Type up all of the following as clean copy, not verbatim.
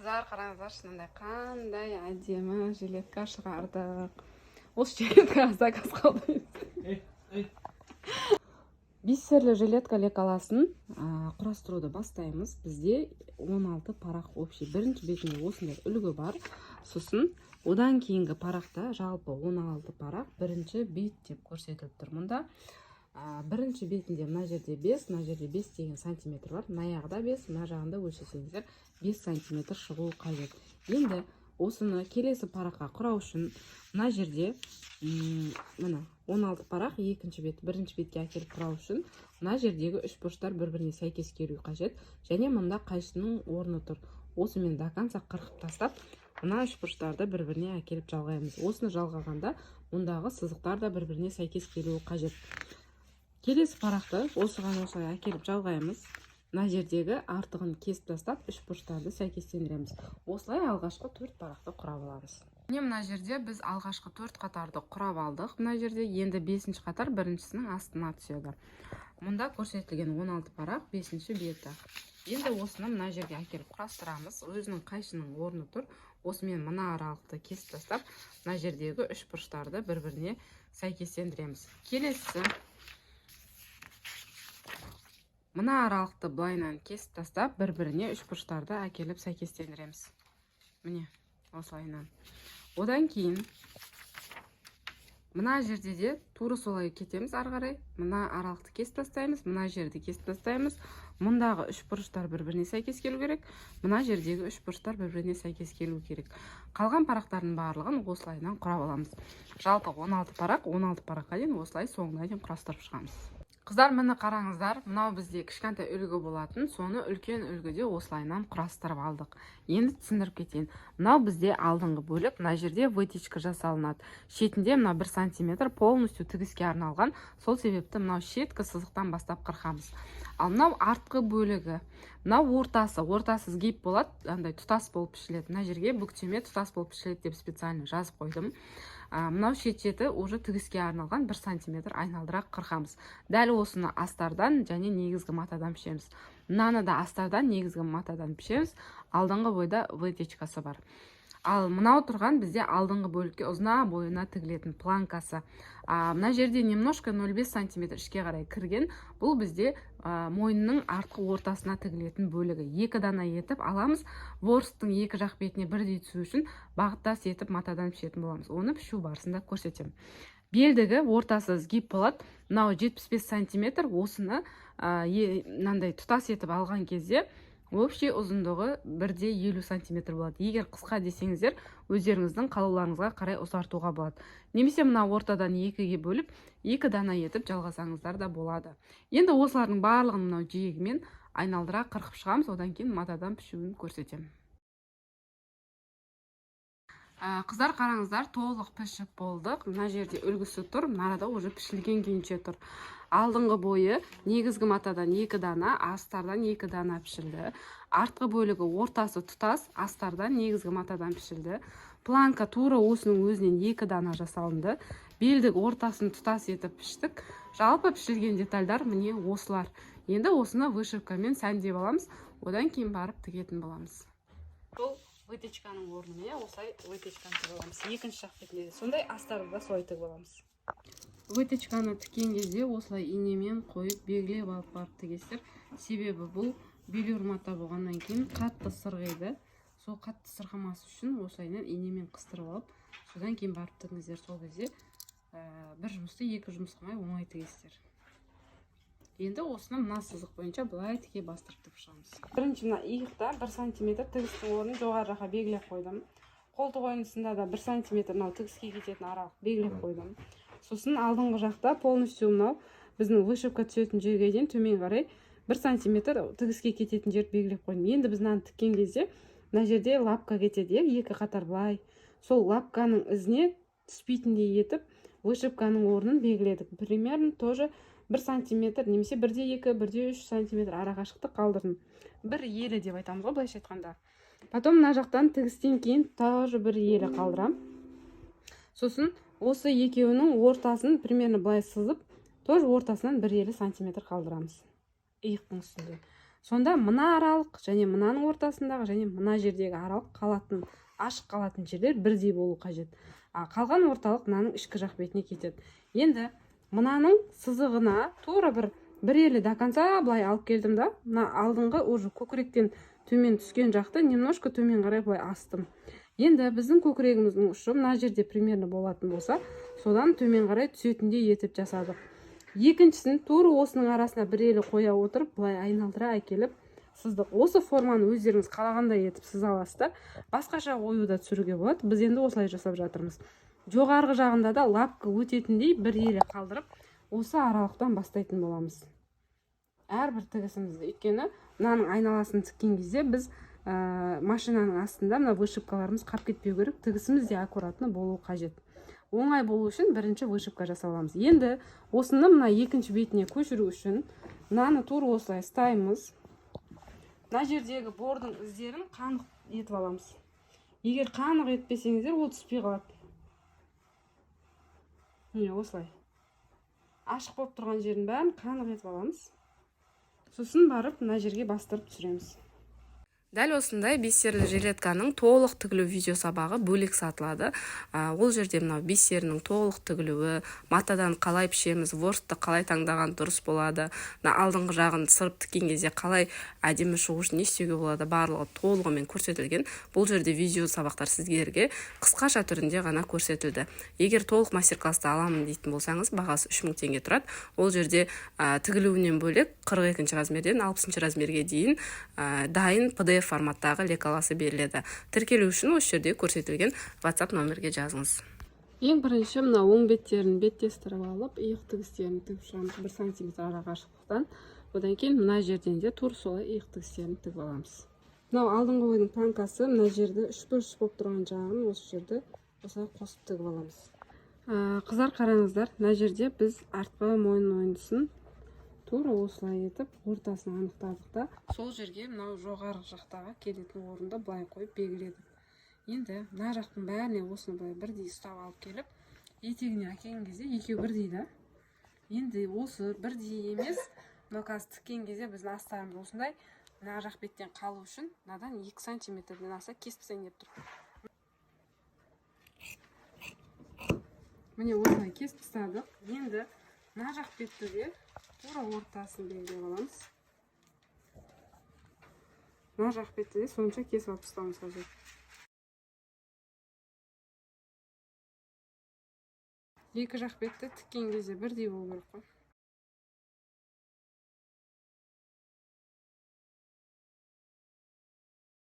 Қыздар, қараңыздаршы, мынандай қандай әдемі жилетка шығардық. Осы жилетка заказ қалды. Бисерлі жилетка лекаласын құрастыруды бастаймыз. Бізде 16 парақ общий. Бірінші бетінде осындай үлгі бар. Сосын одан кейінгі парақта жалпы 16 парақ бірінші бет деп көрсетіліп тұр. Мұнда бірінші бетінде мына жерде 5, мына жерде 5 деген сантиметр бар. Мына жағында 5, мына жағында өлшесеңіздер 5 сантиметр шығуы қажет. Енді осыны келесі параққа құрау үшін мына жерде мына 16 парақ екінші бет бірінші бетке әкеліп құрау үшін мына жердегі үш бұрыштар бір-біріне сәйкес келуі қажет. Және мұнда қайшының орны тұр. Осымен до конца қырқып тастап, мына үш бұрыштарды бір-біріне әкеліп жалғаймыз. Осыны жалғағанда мұндағы сызықтар да бір-біріне сәйкес келуі қажет. Келесі парақты осыған осылай әкеліп жалғаймыз. Мына жердегі артығын кесіп тастап, үш бұрыштарды сәйкестендіреміз. Осылай алғашқы 4 парақты құрап аламыз. Мына жерде біз алғашқы 4 қатарды құрап алдық. Мына жерде енді 5-ші қатар біріншісінің астына түседі. Мұнда көрсетілген 16 парақ 5-ші беті. Енді осыны мына жерге әкеліп құрастырамыз. Өзінің қайшының орны тұр. Осымен мына аралықты кесіп тастап, мына жердегі үш бұрыштарды бір-біріне сәйкестендіреміз. Келесі мына аралықты былайынан кесіп тастап, бір-біріне үш бұрыштарды әкеліп сәйкестендіреміз. Міне, осылайынан. Одан кейін мына жерде де тура солай кетеміз ары қарай. Мына аралықты кесіп тастаймыз, мына жерді кесіп тастаймыз. Мұндағы үш бұрыштар бір-біріне сәйкес келу керек. Мына жердегі үш бұрыштар бір-біріне сәйкес келу керек. Қалған парақтардың барлығын осылайынан құрап аламыз. Жалпы 16 парақ, 16 параққа дейін осылай соңына дейін құрастырып шығамыз. Қыздар, мені қараңыздар, мынау бізде кішкентай үлгі болатын, соны үлкен үлгіде осылайынан құрастырып алдық. Енді түсіндіріп кетейін. Мынау бізде алдыңғы бөлік, мына жерде вытечка жасалынады. Шетінде мына 1 сантиметр полностью тігіске арналған, сол себепті мынау шеткі сызықтан бастап қырқамыз. Ал мынау артқы бөлігі, мынау ортасы сгиб болады, андай тұтас болып пішіледі. Мына жерге бүктеме тұтас болып пішіледі деп специально жазып қойдым. Мынау шет-шеті уже тігіске арналған 1 сантиметр айналдырақ қырқамыз. Дәл осыны астардан және негізгі матадан пішеміз. Мынаны да астардан негізгі матадан пішеміз. Алдыңғы бойда вытечкасы бар. Ал мынау тұрған бізде алдыңғы бөлікке ұзына бойына тігілетін планкасы. Мына жерде немножко 0,5 сантиметр ішке қарай кірген. Бұл бізде мойынның артқы ортасына тігілетін бөлігі. 2 дана етіп аламыз. Ворстың екі жақ бетіне бірдей түсу үшін бағыттас етіп матадан пішетін боламыз. Оны пішу барысында көрсетемін. Белдігі ортасы сгиб болады. Мынау 75 сантиметр. Осыны мынандай тұтас етіп алған кезде общий ұзындығы 1,50 сантиметр болады. Егер қысқа десеңіздер, өздеріңіздің қалауларыңызға қарай ұзартуға болады. Немесе мына ортадан 2-ге бөліп, 2 дана етіп жалғасаңыздар да болады. Енді осылардың барлығын мынау жиегімен айналдыра қырқып шығамыз, одан кейін матадан пішуін көрсетемін. Қыздар, қараңыздар, толық пішіп болдық. Мына жерде үлгісі тұр, мынарада уже пішілген күйінше тұр. Алдыңғы бойы негізгі матадан 2 дана, астардан 2 дана пішілді. Артқы бөлігі ортасы тұтас, астардан негізгі матадан пішілді. Планка тура осының өзінен 2 дана жасалынды. Белдік ортасын тұтас етіп піштік. Жалпы пішілген детальдар міне осылар. Енді осыны вышивкамен сәндеп аламыз, одан кейін барып тігетін боламыз. Бұл вытечканың орнына осылай вытечканы тігіп аламыз. Екінші жақ бетінде сондай, астарды да солай тігіп аламыз. Вытечканы тіккен кезде осылай инемен қойып белгілеп алып барып тігесіздер. Себебі бұл белюр мата болғаннан кейін қатты сырғиды. Сол қатты сырғамас үшін осылайынан инемен қыстырып алып, содан кейін барып тігіңіздер. Сол кезде бір жұмысты екі жұмыс қылмай оңай тігесіздер. Енді осыны мына сызық бойынша былай тіке бастырып тігіп шығамыз. Бірінші мына иықта 1 сантиметр тігістің орнын жоғары жаққа белгілеп қойдым. Қолтық ойынысында да 1 сантиметр мынау тігіске кететін аралық белгілеп қойдым. Сосын алдыңғы жақта полностью мынау біздің вышивка түсетін жерге дейін төмен қарай 1 сантиметр тігіске кететін жерді белгілеп қойдым. Енді біз мынаны тіккен кезде мына жерде лапка кетеді, екі қатар былай. Сол лапканың ізіне түспейтіндей етіп вышивканың орнын белгіледік. Примерно тоже 1 сантиметр немесе 1,2, 1,3 сантиметр арақашықтық қалдырдым. Бір елі деп айтамыз ғой, былайша айтқанда. Потом мына жақтан тігістен кейін тоже бір елі қалдырам. Сосын осы екеуінің ортасын примерно былай сызып, тоже ортасынан 1,50 сантиметр қалдырамыз. Иықтың үстінде. Сонда мына аралық және мынаның ортасындағы және мына жердегі аралық қалатын, ашық қалатын жерлер бірдей болу қажет. Қалған орталық мынаның ішкі жақ бетіне кетеді. Енді мынаның сызығына тура бір елі до конца былай алып келдім да, мына алдыңғы уже көкіректен төмен түскен жақты немножко төмен қарай былай астым. Енді біздің көкірегіміздің ұшы мына жерде примерно болатын болса, содан төмен қарай түсетіндей етіп жасадық. Екіншісін тура осының арасына бір елі қоя отырып, былай айналдыра әкеліп сыздық. Осы форманы өздеріңіз қалағандай етіп сыза аласыздар. Басқаша оюда түсіруге болады. Біз енді осылай жасап жатырмыз. Жоғарғы жағында да лапка өтетіндей бір елі қалдырып, осы аралықтан бастайтын боламыз. Әрбір тігісімізді. Өйткені мынаның айналасын тіккен кезде біз машинаның астында мына вышивкаларымыз қап кетпеу керек. Тігісіміз де аккуратны болу қажет. Оңай болу үшін бірінші вышивка жасаламыз. Енді осыны мына екінші бетіне көшіру үшін мынаны тура осылай ұстаймыз. Мына жердегі бордың іздерін қанық етіп аламыз. Егер қанық етпесеңіздер, ол түспей қалады. Міне осылай. Ашық болып тұрған жерін бәрін қанық етіп аламыз. Сосын барып мына жерге бастырып түсіреміз. Дәл осындай бисерлі жилетканың толық тігілу видео сабағы бөлек сатылады. Ол жерде мынау бисерінің толық тігілуі, матадан қалай пішеміз, ворстты қалай таңдаған дұрыс болады, алдыңғы жағын сырып тіккен кезде қалай әдемі шығу үшін не істеуге болады, барлығы толығымен көрсетілген. Бұл жерде видео сабақтар сіздерге қысқаша түрінде ғана көрсетілді. Егер толық мастер-класты аламын дейтін болсаңыз, бағасы 3000 теңге тұрады. Ол жерде тігілуінен бөлек 42 размерден 60 размерге дейін дайын PDF форматтағы лекаласы беріледі. Тіркелу үшін осы жерде көрсетілген WhatsApp номерге жазыңыз. Ең бірінші мына оң беттерін беттестіріп алып, иық тігістерін тігіп шығамыз 1 см ара қашықтықтан. Одан кейін мына жерден де тура солай иық тігістерін тігіп аламыз. Мынау алдыңғы ойдың планкасы, мына жерде 3 бөлшек болып тұрған жағын осы жерде осылай қосып тігіп аламыз. Қыздар қараңыздар, мына жерде біз артқы мойын ойындысын тура осылай етіп ортасын анықтадық та, сол жерге мынау жоғарғы жақтағы келетін орында былай қойып белгіледік. Енді мына жақтың бәріне осыны былай бірдей ұстап алып келіп, етегіне әкелген кезде екеу бірдей да. Енді осы бірдей емес, мынау қазір тіккен кезде біздің астарымыз осындай, мына жақ беттен қалу үшін мынадан 2 см-ден аса кеспесең деп тұр. Міне осылай кесіп тастадық. Енді мына жақ бетті де тура ортасын белгілеп аламыз. Мына жақ бетті де сонша кесіп алып тастауымыз қажет. Екі жақ бетті тіккен кезде бірдей болу керек қой.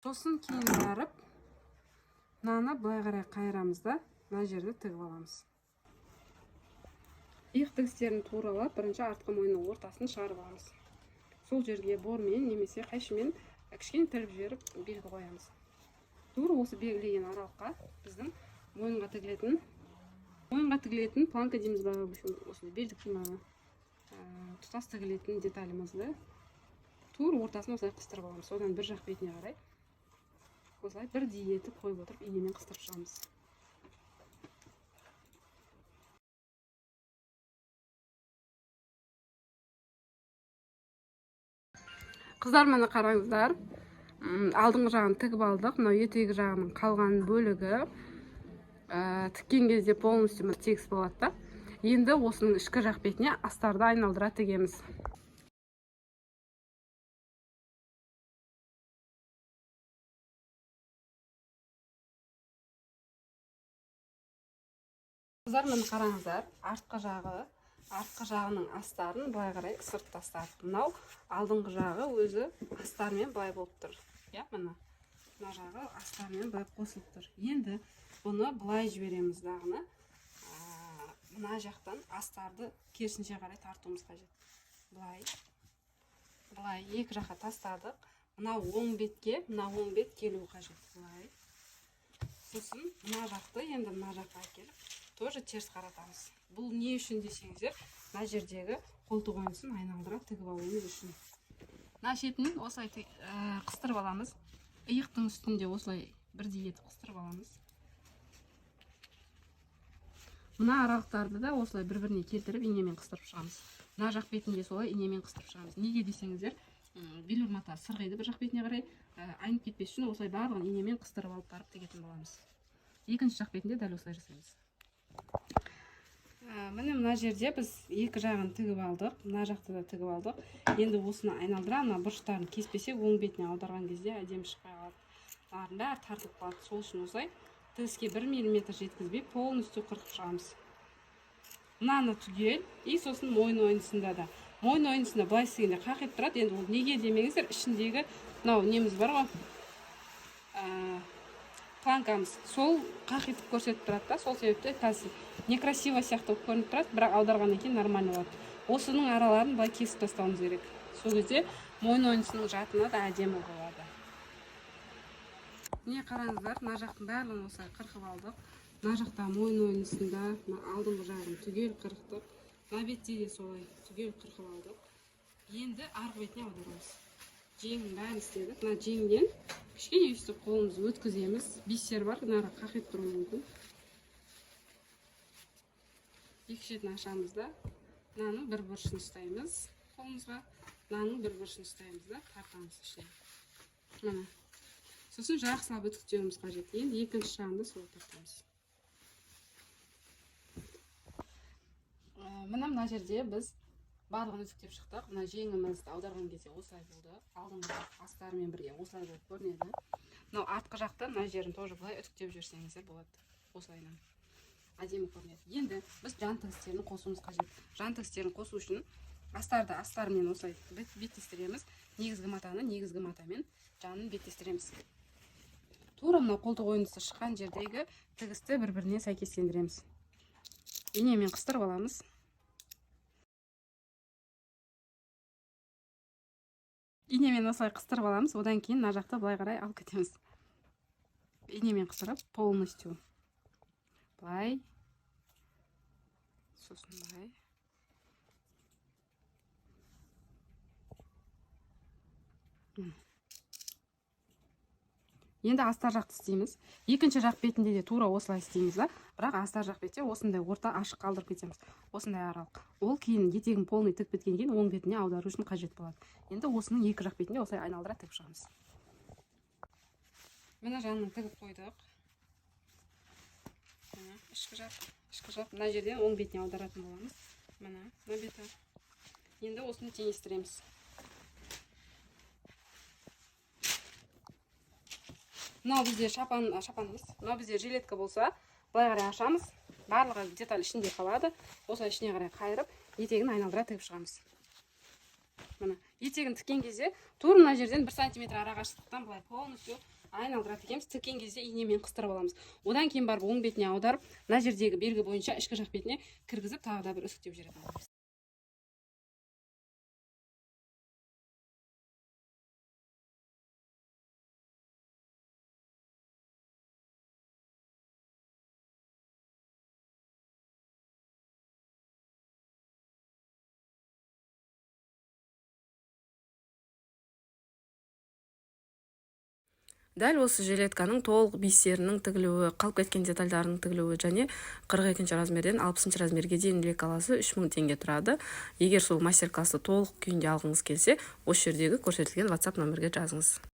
Сосын кейін барып, мынаны былай қарай қайырамыз да, мына жерді тігіп аламыз. Иық тігістерін туралап, бірінші артқы мойынның ортасын шығарып аламыз. Сол жерге бормен немесе қайшымен кішкене тіліп жіберіп белгі қоямыз. Тура осы белгілеген аралыққа біздің мойынға тігілетін планка дейміз ба, осындай белдік қиманы тұтас тігілетін деталімізді тура ортасын осылай қыстырып аламыз. Содан бір жақ бетіне қарай осылай бірдей етіп қойып отырып инемен қыстырып шығамыз. Қыздар, мына қараңыздар, алдыңғы жағын тігіп алдық. Мынау етегі жағының қалған бөлігі тіккен кезде полностью тегіс болады да. Енді осының ішкі жақ бетіне астарды айналдыра тігеміз. Қыздар, мына қараңыздар, артқы жағының астарын былай қарай сырт тастадық. Мынау алдыңғы жағы өзі астармен былай болып тұр. Мына жағы астармен былай қосылып тұр. Енді бұны былай жібереміз дағыны. Мына жақтан астарды керісінше қарай тартуымыз қажет. Былай екі жаққа тастадық. Мынау оң бетке, мына оң бет келу қажет. Былай. Сосын мына жақты енді мына жаққа әкеліп тоже теріс қаратамыз. Бұл не үшін десеңіздер, мына жердегі қолтық ойынысын айналдыра тігіп алуымыз үшін. Мына шетін осылай қыстырып аламыз. Иықтың үстінде осылай бірдей етіп қыстырып аламыз. Мына аралықтарды да осылай бір-біріне келтіріп инемен қыстырып шығамыз. Мына жақ бетінде солай инемен қыстырып шығамыз. Неге десеңіздер, велюр мата сырғиды бір жақ бетіне қарай, айнып кетпес үшін осылай барлығын инемен қыстырып алып барып тігетін боламыз. Екінші жақ бетінде дәл осылай жасаймыз. Міне мына жерде біз екі жағын тігіп алдық, мына жақты да тігіп алдық. Енді осыны айналдыра, мына бұрыштарын кеспесек, оң бетіне аударған кезде әдемі шықпай қалады. Бәрі тартылып қалады. Сол үшін осылай тігіске 1 мм жеткізбей полностью қырқып шығамыз. Мынаны түгел, и сосын мойын ойынсында да. Мойын ойынсында былай істегенде қақиып тұрады. Енді ол неге демеңіздер, ішіндегі мынау неміз бар ғой, планкамыз, сол қақитып көрсетіп тұрады да, сол себепті қазір некрасиво сияқты көрініп тұрады, бірақ аударғаннан кейін нормально болады. Осының араларын былай кесіп тастауымыз керек. Сол кезде мойын ойынсының жатына да әдемі болады. Не қараңыздар, мына жақтың барлығын осылай қырқып алдық. Мына жақта мойын ойынсында алдыңғы жағын түгел қырықтық. Мына бетте де солай түгел қырқып алдық. Енді арғы бетіне аударамыз. Жеңнің бәрін істедік. Мына жеңден кішкене өстіп қолымызды өткіземіз. Бисер бар, мына қақиып тұруы мүмкін. Екі шетін ашамыз да, мынаның бір бұрышын ұстаймыз қолымызға, мынаның бір бұрышын ұстаймыз да, тартамыз ішіне. Мына. Сосын жақсылап үтіктеуіміз қажет. Енді екінші жағында солай тартамыз. Мына жерде біз барлығын үтіктеп шықтық. Мына жеңімізді аударған кезде осылай болды. Алдыңғы астарымен бірге осылай болып көрінеді. Мынау артқы жақта мына жерін тоже былай үтіктеп жіберсеңіздер болады. Осылайынан әдемі көрінеді. Енді біз жан тігістерін қосуымыз қажет. Жан тігістерін қосу үшін астарды астармен осылай беттестіреміз. Негізгі матамен жанын беттестіреміз. Тура мынау қолтық ойынысы шыққан жердегі тігісті бір-біріне сәйкестендіреміз. Инемен қыстырып аламыз. Инемен осылай қыстырып аламыз. Одан кейін мына жақты былай қарай алып кетеміз. Инемен қыстырып полностью. Былай. Сосын былай. Енді астар жақты істейміз. Екінші жақ бетінде де тура осылай істейміз да. Бірақ астар жақ бетте осындай орта ашық қалдырып кетеміз. Осындай аралық. Ол кейін етегін полный тігіп кеткен кейін оң бетіне аудару үшін қажет болады. Енді осының екі жақ бетінде осылай айналдыра тігіп шығамыз. Мына жанын тігіп қойдық. Мына ішкі жақ. Мына жерден оң бетіне аударатын боламыз. Мына беті. Енді осыны теңестіреміз. Мынау бізде шапан емес. Мынау бізде жилетка болса, былай қарай ашамыз. Барлығы деталь ішінде қалады. Осылай ішіне қарай қайырып, етегін айналдыра тігіп шығамыз. Мына етегін тіккен кезде тура мына жерден 1 см ара қашықтықтан былай полностью айналдыра тігеміз. Тіккен кезде инемен қыстырып аламыз. Одан кейін барып оң бетіне аударып, мына жердегі белгі бойынша ішкі жақ бетіне кіргізіп, тағы да бір үсіктеп жібереміз. Дәл осы жилетканың толық бисерінің тігілуі, қалып кеткен детальдарының тігілуі және 42 размерден 60 размерге дейін лекаласы 3000 теңге тұрады. Егер сол мастер-класты толық күйінде алғыңыз келсе, осы жердегі көрсетілген WhatsApp нөмірге жазыңыз.